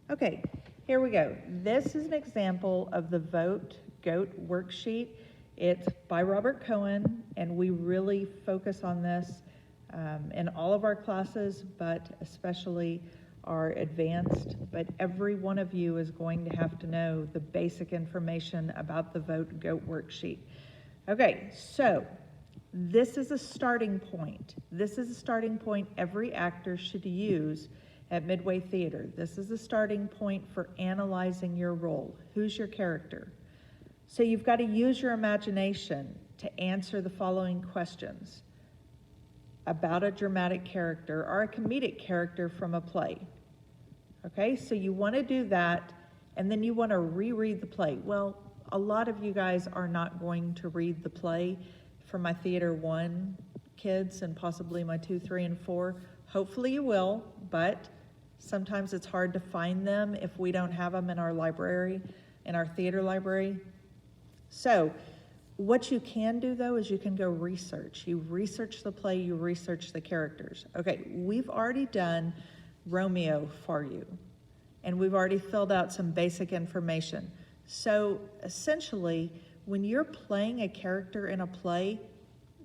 Okay, here we go. This is an example of the Vote GOAT worksheet. It's by Robert Cohen, and we really focus on this in all of our classes, but especially our advanced. But every one of you is going to have to know the basic information about the Vote GOAT worksheet. Okay, so this is a starting point. This is a starting point every actor should use at Midway Theater. This is a starting point for analyzing your role. Who's your character? So you've got to use your imagination to answer the following questions about a dramatic character or a comedic character from a play. Okay, so you want to do that, and then you want to reread the play. Well, a lot of you guys are not going to read the play for my Theater 1 kids and possibly my 2, 3, and 4. Hopefully you will, but sometimes it's hard to find them if we don't have them in our library, in our theater library. So what you can do, though, is you can go research. You research the play, you research the characters. Okay, we've already done Romeo for you, and we've already filled out some basic information. So essentially, when you're playing a character in a play,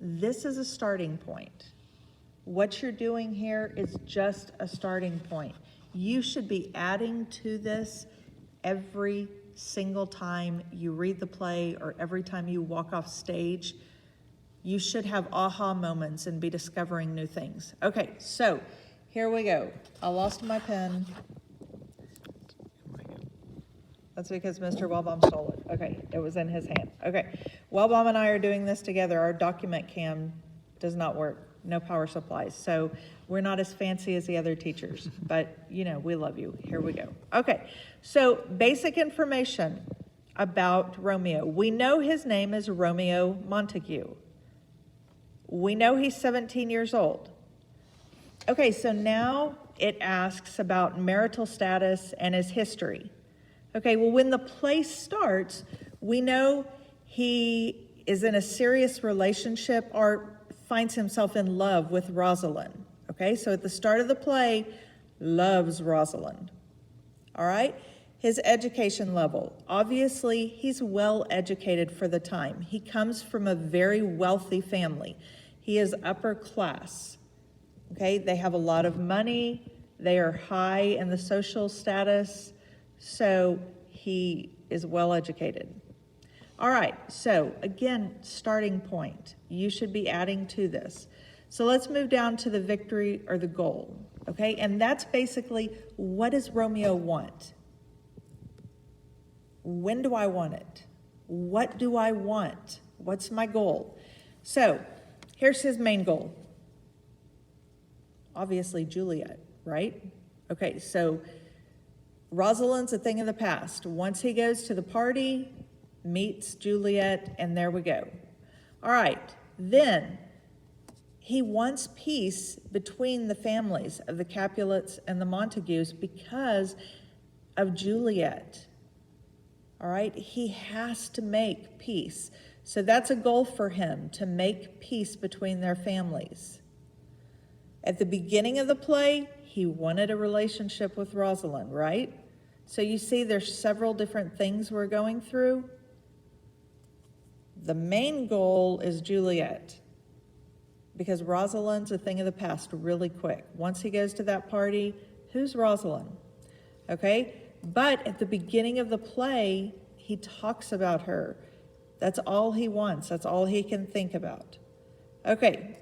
this is a starting point. What you're doing here is just a starting point. You should be adding to this every single time you read the play or every time you walk off stage. You should have aha moments and be discovering new things. Okay, so here we go. I lost my pen. That's because Mr. Wellbaum stole it. Okay, it was in his hand. Okay, Wellbaum and I are doing this together. Our document cam does not work. No power supplies. So we're not as fancy as the other teachers, but you know, we love you. Here we go. Okay, so basic information about Romeo. We know his name is Romeo Montague. We know he's 17 years old. Okay, so now it asks about marital status and his history. Okay, well, when the play starts, we know he is in a serious relationship or finds himself in love with Rosalind. Okay, so at the start of the play, loves Rosalind. All right, his education level. Obviously, he's well educated for the time. He comes from a very wealthy family. He is upper class. Okay, they have a lot of money. They are high in the social status. So he is well educated. All right, so again, starting point. You should be adding to this. So let's move down to the victory or the goal, okay? And that's basically, what does Romeo want? When do I want it? What do I want? What's my goal? So here's his main goal. Obviously Juliet, right? Okay, so Rosalind's a thing of the past. Once he goes to the party, meets Juliet, and there we go. All right, then he wants peace between the families of the Capulets and the Montagues because of Juliet. All right, he has to make peace. So that's a goal for him, to make peace between their families. At the beginning of the play, he wanted a relationship with Rosalind, right? So you see there's several different things we're going through. The main goal is Juliet, because Rosalind's a thing of the past really quick. Once he goes to that party, who's Rosalind? Okay, but at the beginning of the play, he talks about her. That's all he wants. That's all he can think about. Okay,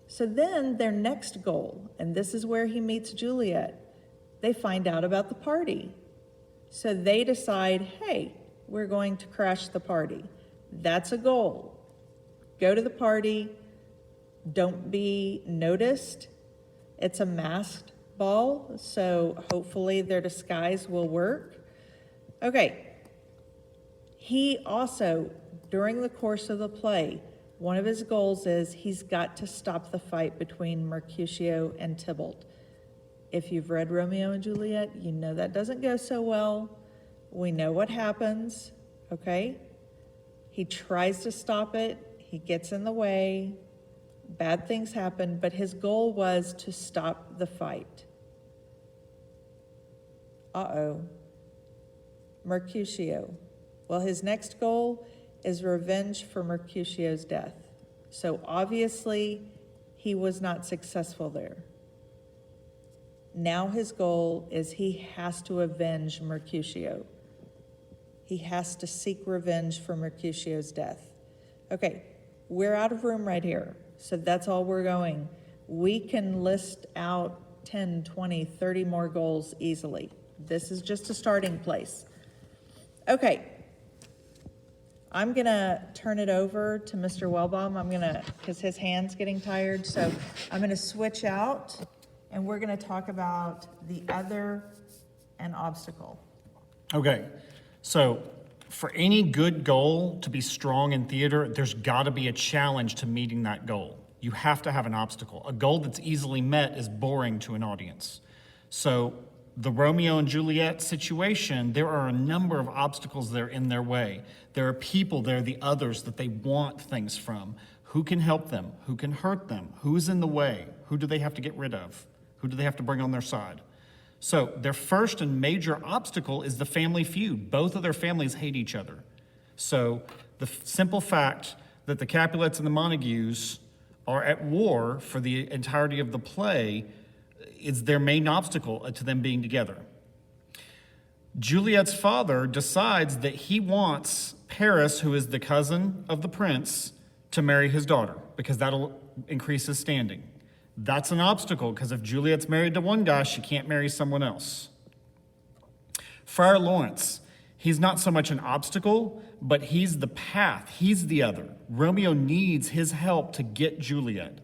so then their next goal, and this is where he meets Juliet, they find out about the party. So they decide, hey, we're going to crash the party. That's a goal. Go to the party. Don't be noticed. It's a masked ball, so hopefully their disguise will work. Okay. He also, during the course of the play, one of his goals is he's got to stop the fight between Mercutio and Tybalt. If you've read Romeo and Juliet, you know that doesn't go so well. We know what happens, okay? He tries to stop it. He gets in the way. Bad things happen, but his goal was to stop the fight. Mercutio. Well, his next goal is revenge for Mercutio's death. So obviously, he was not successful there. Now his goal is he has to avenge Mercutio. He has to seek revenge for Mercutio's death. Okay, we're out of room right here, so that's all we're going. We can list out 10, 20, 30 more goals easily. This is just a starting place. Okay, I'm gonna turn it over to Mr. Wellbaum. Because his hand's getting tired, so I'm gonna switch out and we're gonna talk about the other and obstacle. Okay, so for any good goal to be strong in theater, there's got to be a challenge to meeting that goal. You have to have an obstacle. A goal that's easily met is boring to an audience. So the Romeo and Juliet situation, there are a number of obstacles that are in their way. There are people, there are the others that they want things from. Who can help them? Who can hurt them? Who's in the way? Who do they have to get rid of? Who do they have to bring on their side? So their first and major obstacle is the family feud. Both of their families hate each other. So the simple fact that the Capulets and the Montagues are at war for the entirety of the play is their main obstacle to them being together. Juliet's father decides that he wants Paris, who is the cousin of the prince, to marry his daughter because that'll increase his standing. That's an obstacle because if Juliet's married to one guy, she can't marry someone else. Friar Lawrence, he's not so much an obstacle, but he's the path. He's the other. Romeo needs his help to get Juliet.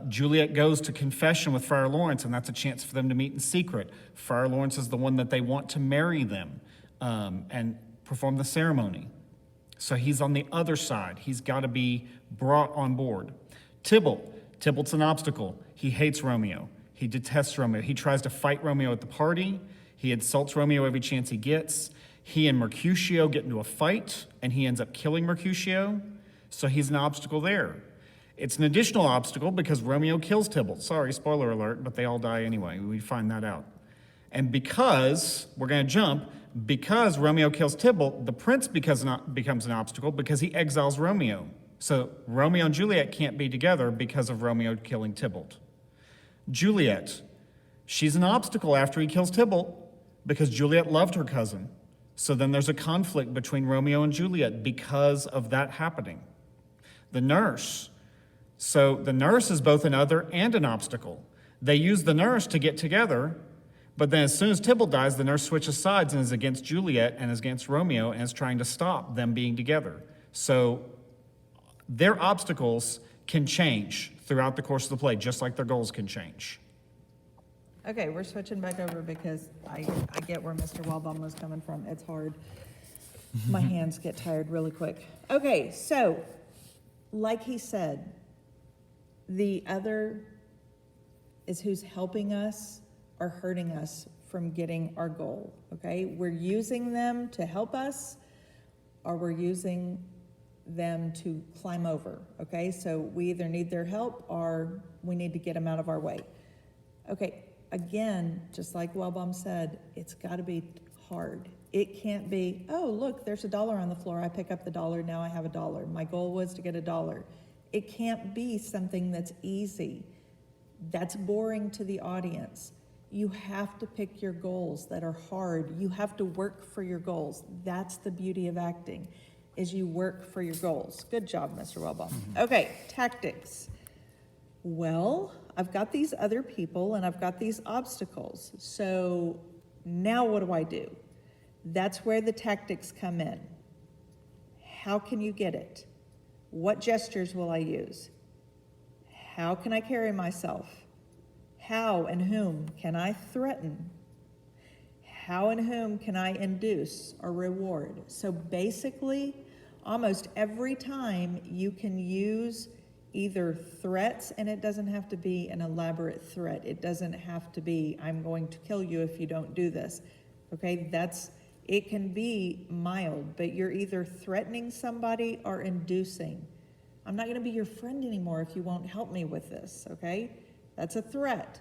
Juliet goes to confession with Friar Lawrence, and that's a chance for them to meet in secret. Friar Lawrence is the one that they want to marry them and perform the ceremony. So he's on the other side. He's got to be brought on board. Tybalt's an obstacle. He hates Romeo. He detests Romeo. He tries to fight Romeo at the party. He insults Romeo every chance he gets. He and Mercutio get into a fight, and he ends up killing Mercutio. So he's an obstacle there. It's an additional obstacle because Romeo kills Tybalt. Sorry, spoiler alert, but they all die anyway. We find that out. And because, we're going to jump, because Romeo kills Tybalt, the prince becomes an obstacle because he exiles Romeo. So Romeo and Juliet can't be together because of Romeo killing Tybalt. Juliet, she's an obstacle after he kills Tybalt because Juliet loved her cousin. So then there's a conflict between Romeo and Juliet because of that happening. The nurse. So the nurse is both an other and an obstacle. They use the nurse to get together, but then as soon as Tybalt dies, the nurse switches sides and is against Juliet and is against Romeo and is trying to stop them being together. So their obstacles can change throughout the course of the play, just like their goals can change. Okay, we're switching back over because I get where Mr. Wellbaum was coming from. It's hard. My hands get tired really quick. Okay, so like he said, the other is who's helping us or hurting us from getting our goal, okay? We're using them to help us or we're using them to climb over, okay? So we either need their help or we need to get them out of our way. Okay, again, just like Wellbaum said, it's gotta be hard. It can't be, oh, look, there's $1 on the floor. I pick up the $1, now I have $1. My goal was to get $1. It can't be something that's easy. That's boring to the audience. You have to pick your goals that are hard. You have to work for your goals. That's the beauty of acting, is you work for your goals. Good job, Mr. Wellbaum. Okay, tactics. Well, I've got these other people and I've got these obstacles. So now what do? That's where the tactics come in. How can you get it? What gestures will I use? How can I carry myself? How and whom can I threaten? How and whom can I induce or reward? So basically, almost every time you can use either threats, and it doesn't have to be an elaborate threat. It doesn't have to be, I'm going to kill you if you don't do this. Okay, it can be mild, but you're either threatening somebody or inducing. I'm not gonna be your friend anymore if you won't help me with this, okay? That's a threat.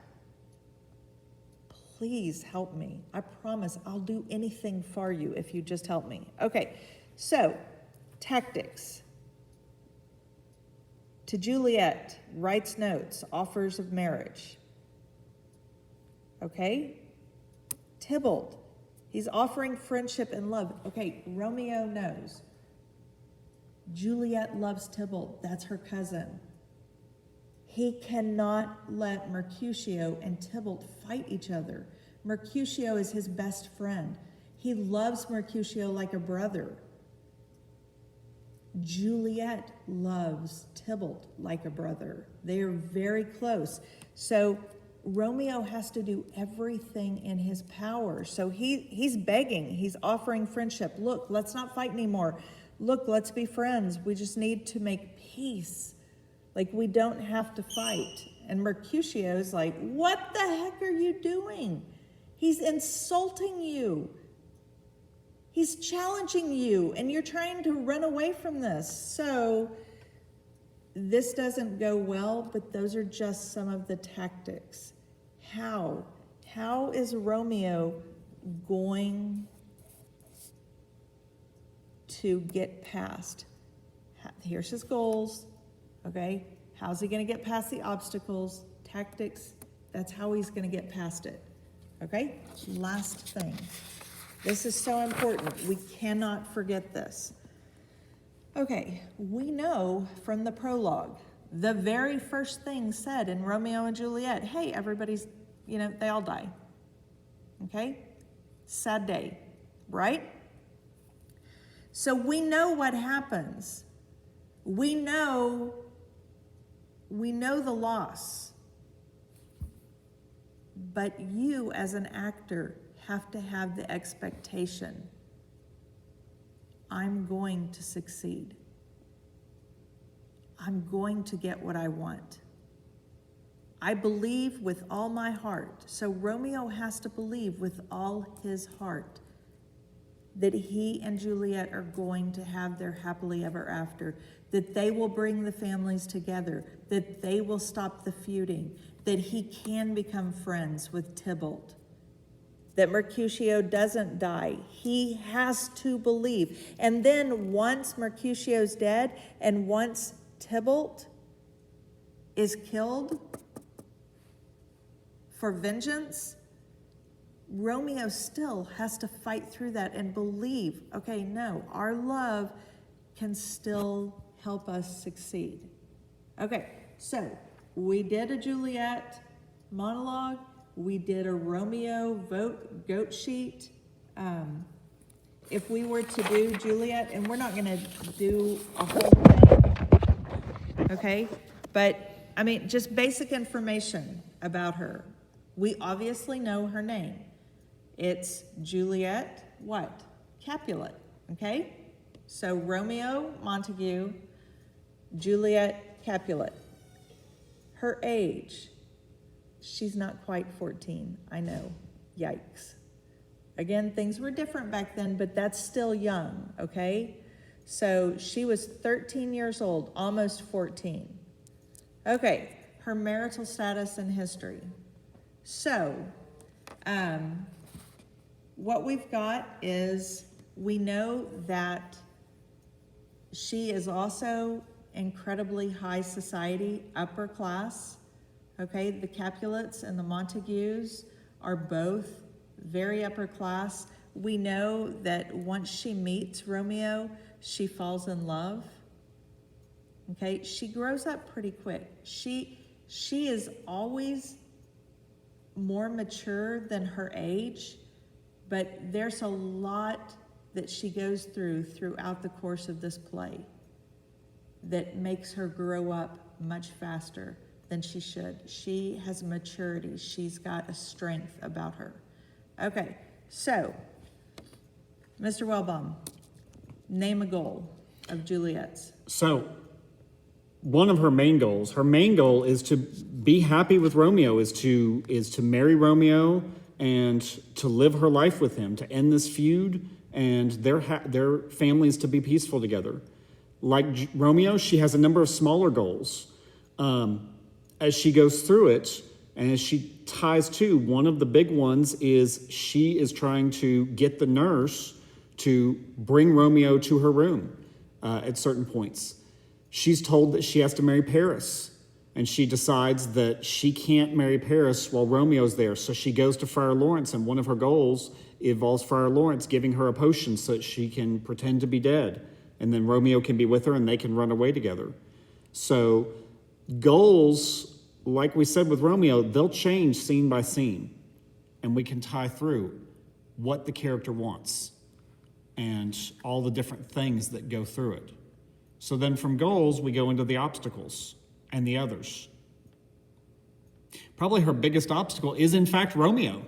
Please help me. I promise I'll do anything for you if you just help me. Okay, so tactics. To Juliet, writes notes, offers of marriage. Okay? Tybalt, he's offering friendship and love. Okay, Romeo knows. Juliet loves Tybalt. That's her cousin. He cannot let Mercutio and Tybalt fight each other. Mercutio is his best friend. He loves Mercutio like a brother. Juliet loves Tybalt like a brother. They are very close. So Romeo has to do everything in his power. So he's begging, he's offering friendship. Look, let's not fight anymore. Look, let's be friends. We just need to make peace. Like, we don't have to fight. And Mercutio's like, what the heck are you doing? He's insulting you. He's challenging you, and you're trying to run away from this. So this doesn't go well, but those are just some of the tactics. How? How is Romeo going to get past? Here's his goals, okay? How's he going to get past the obstacles? Tactics, that's how he's going to get past it, okay? Last thing. This is so important. We cannot forget this. Okay, we know from the prologue, the very first thing said in Romeo and Juliet, hey, everybody's, they all die. Okay? Sad day, right? So we know what happens. We know the loss. But you, as an actor, have to have the expectation, I'm going to succeed. I'm going to get what I want. I believe with all my heart. So Romeo has to believe with all his heart that he and Juliet are going to have their happily ever after, that they will bring the families together, that they will stop the feuding, that he can become friends with Tybalt, that Mercutio doesn't die. He has to believe. And then once Mercutio's dead and once Tybalt is killed for vengeance, Romeo still has to fight through that and believe, okay, no, our love can still help us succeed. Okay, so we did a Juliet monologue. We did a Romeo goat sheet. If we were to do Juliet, and we're not going to do a whole thing, okay? But, just basic information about her. We obviously know her name. It's Juliet, what? Capulet, okay? So Romeo Montague, Juliet Capulet. Her age, she's not quite 14, I know, yikes. Again, things were different back then, but that's still young, okay? So she was 13 years old, almost 14. Okay, her marital status and history. So, what we've got is, we know that she is also incredibly high society, upper class. Okay, the Capulets and the Montagues are both very upper class. We know that once she meets Romeo, she falls in love. Okay, she grows up pretty quick. She is always more mature than her age, but there's a lot that she goes throughout the course of this play that makes her grow up much faster than she should. She has maturity. She's got a strength about her. Okay, so, Mr. Wellbaum, name a goal of Juliet's. So, one of her main goal is to be happy with Romeo, is to marry Romeo and to live her life with him, to end this feud, and their families to be peaceful together. Like Romeo, she has a number of smaller goals. As she goes through it, And as she ties to, one of the big ones is she is trying to get the nurse to bring Romeo to her room at certain points. She's told that she has to marry Paris, and she decides that she can't marry Paris while Romeo's there. So she goes to Friar Lawrence, and one of her goals involves Friar Lawrence giving her a potion so that she can pretend to be dead. And then Romeo can be with her and they can run away together. So goals, like we said with Romeo, they'll change scene by scene. And we can tie through what the character wants and all the different things that go through it. So then from goals, we go into the obstacles and the others. Probably her biggest obstacle is, in fact, Romeo.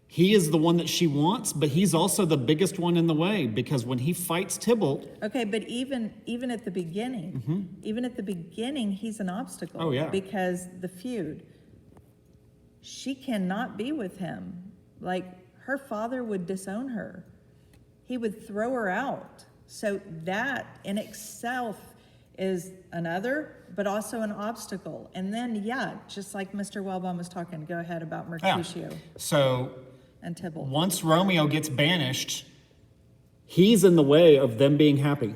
He is the one that she wants, but he's also the biggest one in the way, because when he fights Tybalt... Okay, but even at the beginning, he's an obstacle. Oh, yeah. Because the feud, she cannot be with him. Like, her father would disown her. He would throw her out. So that in itself is another, but also an obstacle. And then, yeah, just like Mr. Wellbaum was talking, go ahead about Mercutio So and Tybalt. once Romeo gets banished, he's in the way of them being happy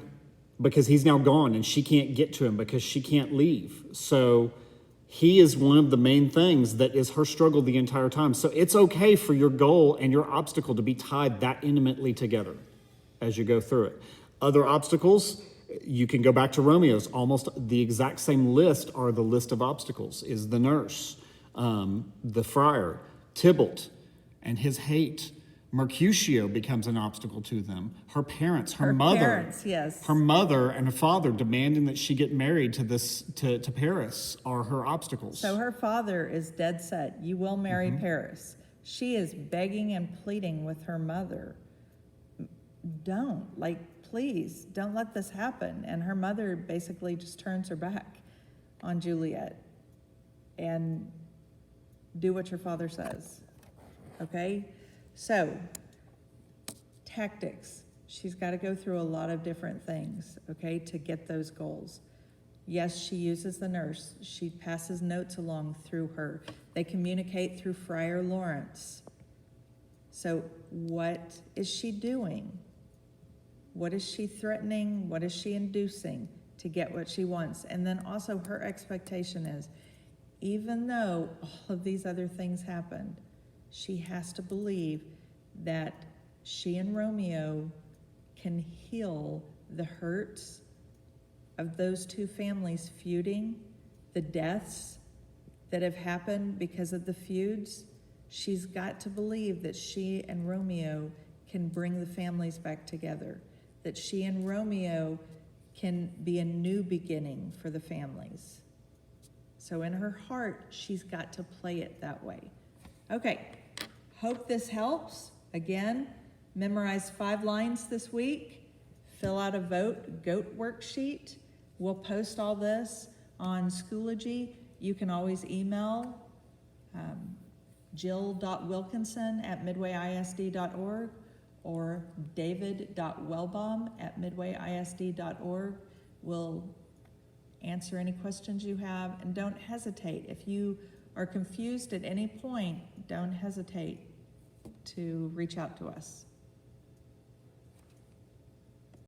because he's now gone and she can't get to him because she can't leave. So he is one of the main things that is her struggle the entire time. So it's okay for your goal and your obstacle to be tied that intimately together as you go through it. Other obstacles, you can go back to Romeo's. Almost the exact same list are the list of obstacles, is the nurse, the friar, Tybalt, and his hate. Mercutio becomes an obstacle to them. Her parents, her mother. Parents, yes. Her mother and her father demanding that she get married to Paris are her obstacles. So her father is dead set. You will marry Paris. She is begging and pleading with her mother. Please, don't let this happen. And her mother basically just turns her back on Juliet. And do what your father says. Okay? So, tactics. She's got to go through a lot of different things, okay, to get those goals. Yes, she uses the nurse. She passes notes along through her. They communicate through Friar Lawrence. So, what is she doing? What is she threatening? What is she inducing to get what she wants? And then also her expectation is, even though all of these other things happened, she has to believe that she and Romeo can heal the hurts of those two families feuding, the deaths that have happened because of the feuds. She's got to believe that she and Romeo can bring the families back together, that she and Romeo can be a new beginning for the families. So in her heart, she's got to play it that way. Okay, hope this helps. Again, memorize 5 lines this week. Fill out a GOAT worksheet. We'll post all this on Schoology. You can always email jill.wilkinson@midwayisd.org or david.wellbaum@midwayisd.org. We'll answer any questions you have, and don't hesitate. If you are confused at any point, don't hesitate to reach out to us.